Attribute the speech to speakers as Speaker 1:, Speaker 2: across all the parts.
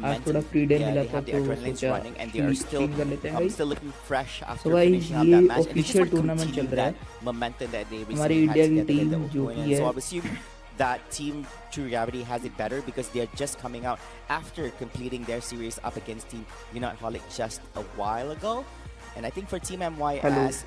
Speaker 1: आज
Speaker 2: momentum.
Speaker 1: थोड़ा free day
Speaker 2: Yeah,
Speaker 1: मिला
Speaker 2: they
Speaker 1: था
Speaker 2: have the
Speaker 1: तो
Speaker 2: adrenaline's
Speaker 1: सोचा
Speaker 2: running, and they are
Speaker 1: stream कर लेते हैं गाइस।
Speaker 2: still looking fresh
Speaker 1: तो
Speaker 2: after
Speaker 1: गाइस
Speaker 2: finishing up
Speaker 1: ये
Speaker 2: that match, and they just
Speaker 1: official
Speaker 2: want to
Speaker 1: tournament
Speaker 2: continue
Speaker 1: चल रहा
Speaker 2: that
Speaker 1: है।
Speaker 2: momentum that they
Speaker 1: हमारी
Speaker 2: recently had
Speaker 1: इंडिया की
Speaker 2: together in the
Speaker 1: टीम जो
Speaker 2: opponent.
Speaker 1: कि
Speaker 2: So
Speaker 1: है
Speaker 2: I would assume that Team True Gravity has it better because they are just coming out after completing their series up against Team Uniteholic just a while ago. And I think for Team MYS,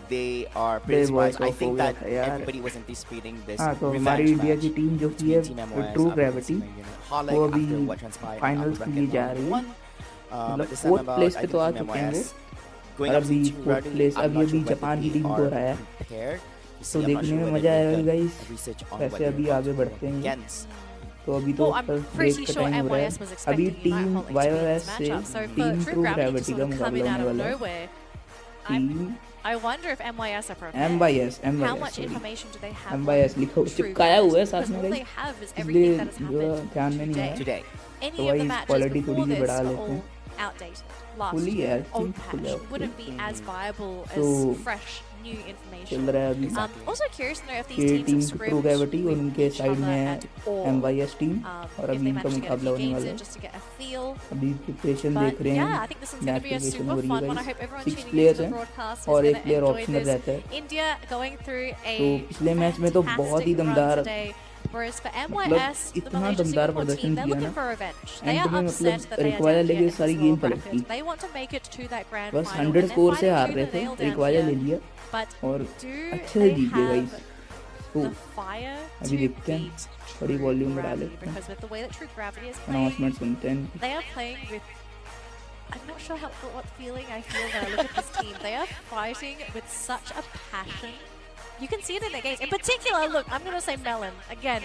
Speaker 2: they are pretty surprised. I think that everybody was anticipating this
Speaker 1: हाँ तो हमारी
Speaker 2: revenge
Speaker 1: India की
Speaker 2: match
Speaker 1: team जो कि है
Speaker 2: between Team MYS
Speaker 1: true
Speaker 2: up against
Speaker 1: gravity
Speaker 2: Team Uniteholic
Speaker 1: वो
Speaker 2: after
Speaker 1: अभी
Speaker 2: what transpired in
Speaker 1: finals
Speaker 2: upper
Speaker 1: के लिए
Speaker 2: bracket
Speaker 1: जा
Speaker 2: round
Speaker 1: रही है।
Speaker 2: one.
Speaker 1: मतलब
Speaker 2: But this time
Speaker 1: fourth
Speaker 2: about,
Speaker 1: place
Speaker 2: I
Speaker 1: पे
Speaker 2: think
Speaker 1: तो आ
Speaker 2: Team
Speaker 1: चुके हैं वो,
Speaker 2: MYS going
Speaker 1: और
Speaker 2: up
Speaker 1: अभी
Speaker 2: against Team
Speaker 1: fourth
Speaker 2: Gravity,
Speaker 1: place
Speaker 2: I'm
Speaker 1: अभी
Speaker 2: not
Speaker 1: अभी
Speaker 2: sure whether
Speaker 1: जापान की
Speaker 2: they
Speaker 1: टीम को
Speaker 2: are
Speaker 1: हराया।
Speaker 2: prepared.
Speaker 1: तो देखने में मजा आएगा गाइस। वैसे अभी आगे बढ़ते हैं ये। तो अभी तो ब्रेक का टाइम हो रहा है। अभी टीम वाईओएस से टीम ट्रू ग्रेविटी का मुकाबला होने वाला है। Team
Speaker 3: I wonder if MYS are prepared.
Speaker 1: MYS
Speaker 3: How much information do they have?
Speaker 1: MYS लिखा चिपकाया हुआ है साथ में
Speaker 3: All they
Speaker 1: guys,
Speaker 3: have is
Speaker 1: इसलिए
Speaker 3: everything that has happened
Speaker 1: ध्यान में नहीं आया।
Speaker 2: today.
Speaker 3: Any
Speaker 1: तो
Speaker 3: of the
Speaker 1: वही
Speaker 3: matches
Speaker 1: क्वालिटी थोड़ी
Speaker 3: before
Speaker 1: सी
Speaker 3: this
Speaker 1: बढ़ा
Speaker 3: are
Speaker 1: लेते
Speaker 3: all
Speaker 1: हैं।
Speaker 3: outdated. Last
Speaker 1: फुली
Speaker 3: year,
Speaker 1: यार
Speaker 3: old
Speaker 1: team full
Speaker 3: patch wouldn't be as viable
Speaker 1: So,
Speaker 3: as fresh new
Speaker 1: चल
Speaker 3: information.
Speaker 1: रहा है अभी
Speaker 3: Also curious to know if
Speaker 1: ये
Speaker 3: these
Speaker 1: team
Speaker 3: teams have
Speaker 1: true
Speaker 3: scrimmaged
Speaker 1: gravity और
Speaker 3: with
Speaker 1: उनके
Speaker 3: each
Speaker 1: side
Speaker 3: other
Speaker 1: में है
Speaker 3: at all.
Speaker 1: MYS टीम और
Speaker 3: If
Speaker 1: अभी
Speaker 3: they
Speaker 1: इनका
Speaker 3: managed to get a
Speaker 1: मुकाबला
Speaker 3: few
Speaker 1: होने
Speaker 3: games
Speaker 1: वाला
Speaker 3: in
Speaker 1: है।
Speaker 3: just to get a feel.
Speaker 1: अभी प्रिपरेशन
Speaker 3: But
Speaker 1: देख रहे
Speaker 3: yeah, I
Speaker 1: हैं,
Speaker 3: think this is going to be a
Speaker 1: activation
Speaker 3: super
Speaker 1: हो रही
Speaker 3: fun
Speaker 1: है
Speaker 3: one. I
Speaker 1: guys.
Speaker 3: hope everyone
Speaker 1: 6
Speaker 3: tuning into
Speaker 1: players
Speaker 3: the
Speaker 1: हैं
Speaker 3: broadcast is
Speaker 1: और
Speaker 3: going
Speaker 1: एक
Speaker 3: to
Speaker 1: player
Speaker 3: enjoy
Speaker 1: optional
Speaker 3: this.
Speaker 1: रहता है।
Speaker 3: India going through a
Speaker 1: तो पिछले मैच में तो बहुत ही
Speaker 3: fantastic run
Speaker 1: दमदार
Speaker 3: today. Whereas for
Speaker 1: मतलब
Speaker 3: MYS, the
Speaker 1: इतना
Speaker 3: Malaysian
Speaker 1: दमदार
Speaker 3: Singapore
Speaker 1: प्रदर्शन
Speaker 3: team, they're
Speaker 1: किया
Speaker 3: looking
Speaker 1: ना,
Speaker 3: for revenge. They
Speaker 1: and
Speaker 3: are
Speaker 1: में
Speaker 3: upset
Speaker 1: मतलब
Speaker 3: that they are
Speaker 1: require
Speaker 3: down
Speaker 1: लेके
Speaker 3: here in
Speaker 1: सारी
Speaker 3: this
Speaker 1: गेम
Speaker 3: lower
Speaker 1: पलट
Speaker 3: bracket.
Speaker 1: The.
Speaker 3: They want to make it to that grand
Speaker 1: बस
Speaker 3: final.
Speaker 1: 100
Speaker 3: And
Speaker 1: स्कोर
Speaker 3: they're
Speaker 1: से हार
Speaker 3: fighting
Speaker 1: रहे
Speaker 3: tooth and
Speaker 1: थे,
Speaker 3: nail down
Speaker 1: रिक्वायर ले
Speaker 3: here.
Speaker 1: लिया
Speaker 3: But
Speaker 1: और
Speaker 3: do
Speaker 1: अच्छे से
Speaker 3: they
Speaker 1: जीत गए
Speaker 3: have
Speaker 1: गाइस। तो
Speaker 3: the fire
Speaker 1: अभी
Speaker 3: to
Speaker 1: देखते हैं,
Speaker 3: beat
Speaker 1: थोड़ी
Speaker 3: True
Speaker 1: वॉल्यूम बढ़ा
Speaker 3: Gravity?
Speaker 1: लेते हैं,
Speaker 3: Because with the way that True Gravity is playing,
Speaker 1: announcement सुनते हैं।
Speaker 3: they are playing with. I'm not sure what feeling I feel when I look at this team. They are fighting with such a passion. You can see it in their games. In particular, look, I'm going to say Melon again.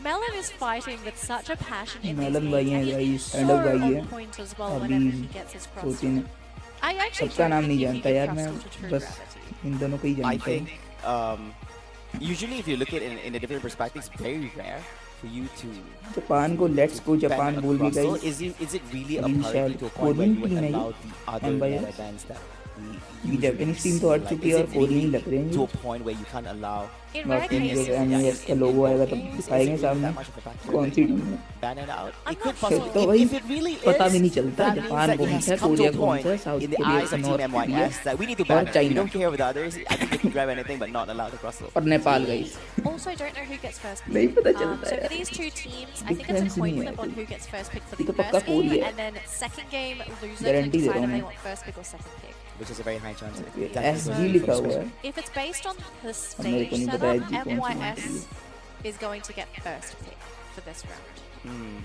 Speaker 3: Melon is fighting with such a passion in these
Speaker 1: melon
Speaker 3: games,
Speaker 1: भाई हैं
Speaker 3: and he
Speaker 1: guys,
Speaker 3: is so
Speaker 1: stand up भाई है।
Speaker 3: on point as well
Speaker 1: अभी
Speaker 3: whenever he gets his cross.
Speaker 1: सोचिए ना,
Speaker 3: I actually
Speaker 1: सबका
Speaker 3: don't
Speaker 1: नाम नहीं
Speaker 3: think he
Speaker 1: जानता
Speaker 3: can
Speaker 1: यार,
Speaker 3: trust
Speaker 1: मैं
Speaker 3: to True
Speaker 1: बस
Speaker 3: Gravity.
Speaker 1: इन दोनों को ही
Speaker 2: I
Speaker 1: जानता हूँ।
Speaker 2: think usually if you look at it in a different perspective, it's very rare for you to
Speaker 1: Japan को let's go Japan
Speaker 2: ban a
Speaker 1: बोल के
Speaker 2: Russell.
Speaker 1: Guys.
Speaker 2: Is it really a
Speaker 1: अभी
Speaker 2: parity
Speaker 1: शायद
Speaker 2: to a point where
Speaker 1: Korean
Speaker 2: you would
Speaker 1: team है ये,
Speaker 2: allow the other
Speaker 1: MYS।
Speaker 2: meta bans that we
Speaker 1: ये
Speaker 2: usually
Speaker 1: Japanese team
Speaker 2: see?
Speaker 1: तो हट
Speaker 2: Like,
Speaker 1: चुकी
Speaker 2: is
Speaker 1: है और
Speaker 2: it
Speaker 1: कोरियन ही
Speaker 2: really
Speaker 1: लग रहे हैं
Speaker 2: to
Speaker 1: ये।
Speaker 2: a point where you can't allow
Speaker 3: In rare
Speaker 1: बाकी
Speaker 3: cases,
Speaker 1: जब MYS का लोगो आएगा तब दिखाएंगे सामने कौन सी टीम है।
Speaker 2: ban it out?
Speaker 3: I'm
Speaker 2: It could
Speaker 3: not
Speaker 2: possibly.
Speaker 1: तो वही
Speaker 2: If it really
Speaker 1: पता भी नहीं
Speaker 2: is,
Speaker 1: चलता
Speaker 2: that means
Speaker 1: जापान
Speaker 2: that
Speaker 1: कौन
Speaker 2: it has
Speaker 1: सा है,
Speaker 2: come to
Speaker 1: कोरिया
Speaker 2: a
Speaker 1: कौन
Speaker 2: point
Speaker 1: सा है, south
Speaker 2: in the
Speaker 1: Korea
Speaker 2: eyes of
Speaker 1: north
Speaker 2: Team
Speaker 1: Korea
Speaker 2: MYS that we need to
Speaker 1: और
Speaker 2: ban it. We
Speaker 1: China
Speaker 2: don't care with the others. I think they can grab anything, but not allow the crossbow.
Speaker 1: और Nepal guys.
Speaker 3: also don't know who gets first pick.
Speaker 1: नहीं पता चलता
Speaker 3: So
Speaker 1: है
Speaker 3: for these two teams, I think it's a
Speaker 1: Difference
Speaker 3: coin
Speaker 1: नहीं है
Speaker 3: flip on
Speaker 1: कोई।
Speaker 3: who gets first pick for
Speaker 1: ये
Speaker 3: the
Speaker 1: तो पक्का
Speaker 3: first game,
Speaker 1: कोरिया है।
Speaker 3: and then second game, loser can
Speaker 1: guarantee they
Speaker 3: decide
Speaker 1: रहा
Speaker 3: if
Speaker 1: हूँ
Speaker 3: they
Speaker 1: मैं।
Speaker 3: want first pick or second pick.
Speaker 2: Which is a very high chance.
Speaker 1: SG लिखा हुआ है।
Speaker 3: If it's based on the
Speaker 1: अब मेरे को
Speaker 3: stage
Speaker 1: नहीं पता
Speaker 3: setup,
Speaker 1: SG कौन सी
Speaker 3: MYS
Speaker 1: होती है।
Speaker 3: is going to get first pick for this round.
Speaker 2: Hmm.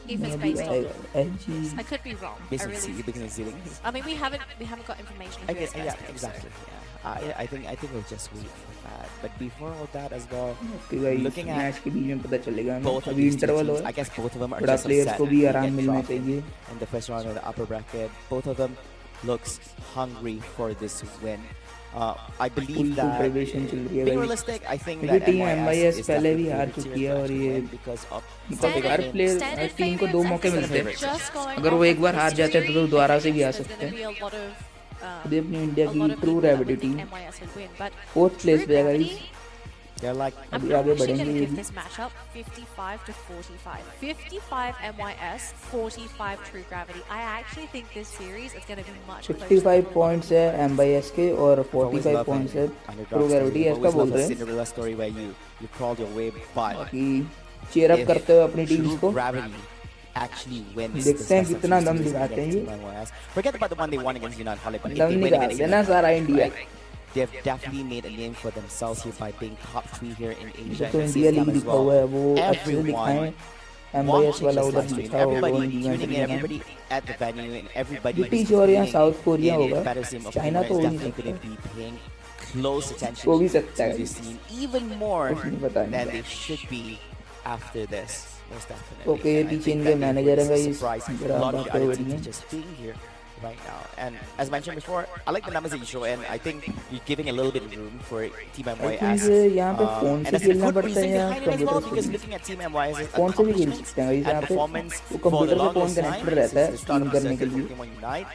Speaker 3: If it's
Speaker 1: मैं
Speaker 3: based on,
Speaker 1: SG
Speaker 3: I could be wrong. I
Speaker 2: Basically,
Speaker 3: really.
Speaker 2: beginning ceiling.
Speaker 3: I mean, we haven't got information.
Speaker 2: I
Speaker 3: Who
Speaker 2: guess,
Speaker 3: gets
Speaker 2: yeah,
Speaker 3: first pick,
Speaker 2: exactly. Yeah. I think we'll just wait for that. But before all that as well,
Speaker 1: okay guys,
Speaker 2: looking at
Speaker 1: match के बीच में पता चलेगा हमें।
Speaker 2: both of
Speaker 1: अभी
Speaker 2: these two
Speaker 1: interval हो
Speaker 2: teams, I guess both of them are
Speaker 1: थोड़ा
Speaker 2: just
Speaker 1: players
Speaker 2: upset
Speaker 1: को भी
Speaker 2: to
Speaker 1: आराम
Speaker 2: get
Speaker 1: मिलना
Speaker 2: dropped
Speaker 1: चाहिए।
Speaker 2: in the first round of the upper bracket. Both of them looks hungry for this win. I believe
Speaker 1: full
Speaker 2: that
Speaker 1: preparation चल रही है
Speaker 2: being
Speaker 1: guys.
Speaker 2: realistic, I think
Speaker 1: ये
Speaker 2: that
Speaker 1: team
Speaker 2: MYS
Speaker 1: MYS
Speaker 2: is
Speaker 1: पहले भी
Speaker 2: definitely
Speaker 1: हार
Speaker 2: the
Speaker 1: चुकी है और ये
Speaker 2: win because of
Speaker 1: मतलब हर प्लेयर हर टीम को दो मौके मिलते हैं।
Speaker 3: Just going
Speaker 1: अगर वो
Speaker 3: off
Speaker 1: एक
Speaker 3: of
Speaker 1: बार हार जाते हैं तो दोबारा से भी आ
Speaker 3: there's
Speaker 1: सकते
Speaker 3: gonna
Speaker 1: हैं।
Speaker 3: be a lot of,
Speaker 1: अभी अपनी इंडिया
Speaker 3: a
Speaker 1: की
Speaker 3: lot of
Speaker 1: true
Speaker 3: people that
Speaker 1: gravity
Speaker 3: would
Speaker 1: team
Speaker 3: think MYS would win, but
Speaker 1: fourth place
Speaker 3: True
Speaker 1: पे है
Speaker 3: Gravity,
Speaker 1: guys.
Speaker 2: they're like
Speaker 3: I'm
Speaker 1: अभी आगे
Speaker 3: actually
Speaker 1: बढ़ेंगे
Speaker 3: going to
Speaker 1: ये
Speaker 3: give
Speaker 1: भी।
Speaker 3: this matchup 55 to 45. 55 MYS, 45 True Gravity. I actually think this series is going to be much closer.
Speaker 1: 55 points है MYS के और
Speaker 2: I've always
Speaker 1: 45
Speaker 2: loved
Speaker 1: पॉइंट्स है
Speaker 2: underdog
Speaker 1: true gravity,
Speaker 2: story. I've
Speaker 1: ऐसा
Speaker 2: always
Speaker 1: बोल
Speaker 2: loved a
Speaker 1: रहे हैं
Speaker 2: Cinderella story where you crawled your way, but
Speaker 1: कि cheer up करते हुए अपनी टीम्स
Speaker 2: True
Speaker 1: को।
Speaker 2: Gravity actually wins.
Speaker 1: देखते हैं कितना दम दिखाते हैं ये।
Speaker 2: Forget about the one they won against Uniteholic, but if
Speaker 1: दम
Speaker 2: they win
Speaker 1: निकाल
Speaker 2: against
Speaker 1: देना सारा India.
Speaker 2: right, they've definitely made a name for themselves here by being top 3 here in Asia.
Speaker 1: तो
Speaker 2: and
Speaker 1: India league
Speaker 2: CSCAM as
Speaker 1: लिखा हुआ
Speaker 2: well.
Speaker 1: है, वो अच्छे से दिखाएं। MYS
Speaker 2: Watching
Speaker 1: वाला
Speaker 2: this
Speaker 1: उधर
Speaker 2: live stream,
Speaker 1: लिखा होगा, वो
Speaker 2: everybody
Speaker 1: इवेंट
Speaker 2: tuning in,
Speaker 1: लिखा है।
Speaker 2: everybody at the venue, and everybody
Speaker 1: British और यहाँ साउथ कोरिया
Speaker 2: in
Speaker 1: होगा,
Speaker 2: better sim of
Speaker 1: चाइना तो
Speaker 2: is
Speaker 1: हो नहीं
Speaker 2: definitely
Speaker 1: सकता।
Speaker 2: going to be paying close attention
Speaker 1: हो भी
Speaker 2: to
Speaker 1: सकता है।
Speaker 2: this scene even more
Speaker 1: कुछ नहीं पता
Speaker 2: than
Speaker 1: इनका।
Speaker 2: they should be after this. Most definitely.
Speaker 1: Okay, ये
Speaker 2: And I
Speaker 1: पीछे
Speaker 2: think
Speaker 1: इनके
Speaker 2: that
Speaker 1: मैनेजर हैं
Speaker 2: it's a
Speaker 1: गाइस,
Speaker 2: surprise.
Speaker 1: जरा
Speaker 2: A lot of the
Speaker 1: बातें हो
Speaker 2: other
Speaker 1: रही
Speaker 2: teams
Speaker 1: हैं।
Speaker 2: are just being here right now. And as mentioned before, I like the numbers that you show, and I think you're giving a little bit of room for Team
Speaker 1: I
Speaker 2: MYS.
Speaker 1: Think यहाँ पे phone
Speaker 2: And
Speaker 1: से
Speaker 2: that's a
Speaker 1: खेलना
Speaker 2: good
Speaker 1: पड़ता है
Speaker 2: reason
Speaker 1: या
Speaker 2: behind it as well,
Speaker 1: computer
Speaker 2: because
Speaker 1: से।
Speaker 2: looking at Team MYS's
Speaker 1: phone से भी खेल
Speaker 2: accomplishments
Speaker 1: सकते हैं गाइस,
Speaker 2: and
Speaker 1: यहाँ पे
Speaker 2: performance
Speaker 1: वो
Speaker 2: for the
Speaker 1: कंप्यूटर से फोन
Speaker 2: longest
Speaker 1: कनेक्टेड
Speaker 2: time
Speaker 1: रहता है
Speaker 2: since the start
Speaker 1: stream
Speaker 2: of the
Speaker 1: करने के
Speaker 2: circuit
Speaker 1: लिए।
Speaker 2: Pokemon Unite.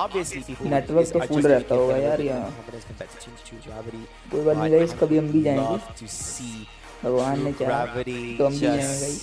Speaker 2: Obviously, people
Speaker 1: network तो
Speaker 2: are
Speaker 1: फुल
Speaker 2: just
Speaker 1: रहता होगा
Speaker 2: giving
Speaker 1: यार
Speaker 2: a
Speaker 1: यहाँ।
Speaker 2: confidence compared to Team True Gravity.
Speaker 1: कोई बात नहीं
Speaker 2: But
Speaker 1: गाइस, कभी हम भी
Speaker 2: I'd
Speaker 1: जाएंगे,
Speaker 2: love to see
Speaker 1: भगवान ने
Speaker 2: True
Speaker 1: चाहा
Speaker 2: Gravity
Speaker 1: तो हम भी जाएंगे
Speaker 2: just
Speaker 1: गाइस।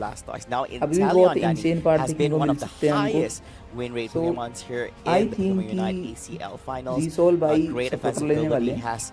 Speaker 2: Blastoise. Now,
Speaker 1: अभी भी बहुत
Speaker 2: Inteleon
Speaker 1: insane
Speaker 2: Dani
Speaker 1: part
Speaker 2: has
Speaker 1: देखने
Speaker 2: been
Speaker 1: को
Speaker 2: one
Speaker 1: मिल
Speaker 2: of the
Speaker 1: सकते हैं हमको.
Speaker 2: highest win rate
Speaker 1: So,
Speaker 2: Pokemons here
Speaker 1: I
Speaker 2: in the
Speaker 1: think
Speaker 2: Pokemon Unite
Speaker 1: कि
Speaker 2: ACL finals.
Speaker 1: Zsol भाई
Speaker 2: Great
Speaker 1: supporter
Speaker 2: offensive
Speaker 1: लेने
Speaker 2: ability
Speaker 1: वाले हैं.
Speaker 2: has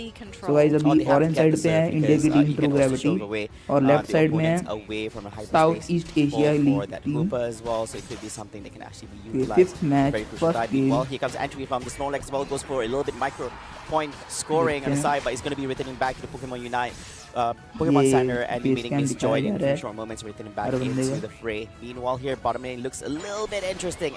Speaker 3: see control.
Speaker 1: So guys, अभी
Speaker 2: they have to
Speaker 1: orange
Speaker 2: get
Speaker 1: side
Speaker 2: the
Speaker 1: पे है
Speaker 2: serve
Speaker 1: India
Speaker 2: because,
Speaker 1: की team
Speaker 2: you
Speaker 1: through
Speaker 2: can also shove
Speaker 1: gravity
Speaker 2: away,
Speaker 1: और लेफ्ट
Speaker 2: the
Speaker 1: साइड में
Speaker 2: opponents
Speaker 1: है
Speaker 2: away from a hyperspace
Speaker 1: south east Asia
Speaker 2: for
Speaker 1: league
Speaker 2: that
Speaker 1: team.
Speaker 2: Hooper as well, so it could be something that can actually be
Speaker 1: Okay,
Speaker 2: utilized.
Speaker 1: fifth match,
Speaker 2: Very crucial
Speaker 1: first
Speaker 2: timing.
Speaker 1: game.
Speaker 2: Well, here comes entry from the Snorlax as well, goes for a little bit micro point scoring on the side, but he's going to be returning back to the Pokemon Unite. Pokemon
Speaker 1: Yeah,
Speaker 2: Center and
Speaker 1: face
Speaker 2: meeting
Speaker 1: cam
Speaker 2: Miss
Speaker 1: दिखाया
Speaker 2: Joy
Speaker 1: जा
Speaker 2: in a
Speaker 1: रहा
Speaker 2: few
Speaker 1: है
Speaker 2: short moments, returning back
Speaker 1: Arvind
Speaker 2: into
Speaker 1: का.
Speaker 2: the fray. Meanwhile, here bottom lane looks a little bit interesting.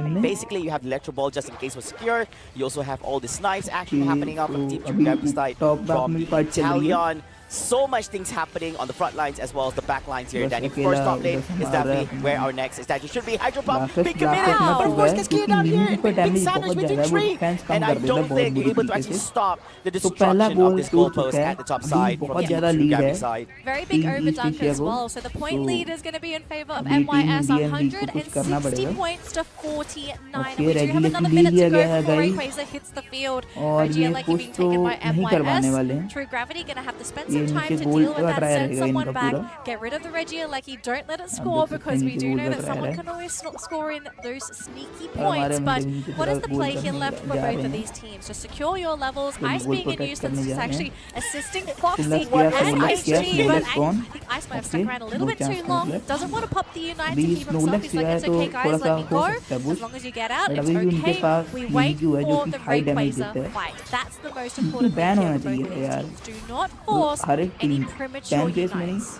Speaker 1: Team में।
Speaker 2: basically you have the electro ball just in case was secure. You also have all the snipes action happening out from Team True Gravity side, from Italian. So much things happening on the front lines as well as the back lines here. Danny, first top lane is definitely where our next is. That should be Hydro Pump. Be committed, but of course gets cleared out here. Big Sandwich between three, and I don't think you're able to actually stop the destruction of this goalpost at the top side from Team True Gravity side.
Speaker 3: Very big overdunk as well. So the point lead is going to be in favor of MYS. 160 points to 49. We do have another minute to go before Rayquaza hits the field. Regia Lucky being taken by MYS. True Gravity going to have to spend some time to deal with that, send someone back, get rid of the Regia Lucky, don't let it score, because we do know that someone can always score in those sneaky points. But what is the play here left for both of these teams? Just secure your levels. Ice being in use, that's just actually assisting Foxy and IceG, but I think Ice might have stuck around a little bit too long. Doesn't want to pop the Unite to keep himself. He's like, it's okay guys, let me go. As long as you get out, it's okay. We wait for the Rayquaza fight. That's the most important thing here for both of these teams. Do not force any premature unites.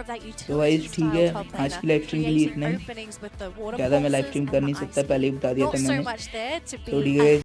Speaker 3: of that
Speaker 1: तो भाई
Speaker 3: utility
Speaker 1: ठीक
Speaker 3: style
Speaker 1: है,
Speaker 3: top
Speaker 1: आज
Speaker 3: laner,
Speaker 1: की live stream के लिए
Speaker 3: creating
Speaker 1: इतना ही.
Speaker 3: openings with the water
Speaker 1: ज़्यादा मैं लाइव
Speaker 3: pulses
Speaker 1: स्ट्रीम
Speaker 3: and
Speaker 1: कर
Speaker 3: the
Speaker 1: नहीं
Speaker 3: ice
Speaker 1: सकता, पहले ही बता दिया
Speaker 3: Not
Speaker 1: था
Speaker 3: so
Speaker 1: मैंने.
Speaker 3: much there to
Speaker 1: तो
Speaker 3: be
Speaker 1: ठीक है.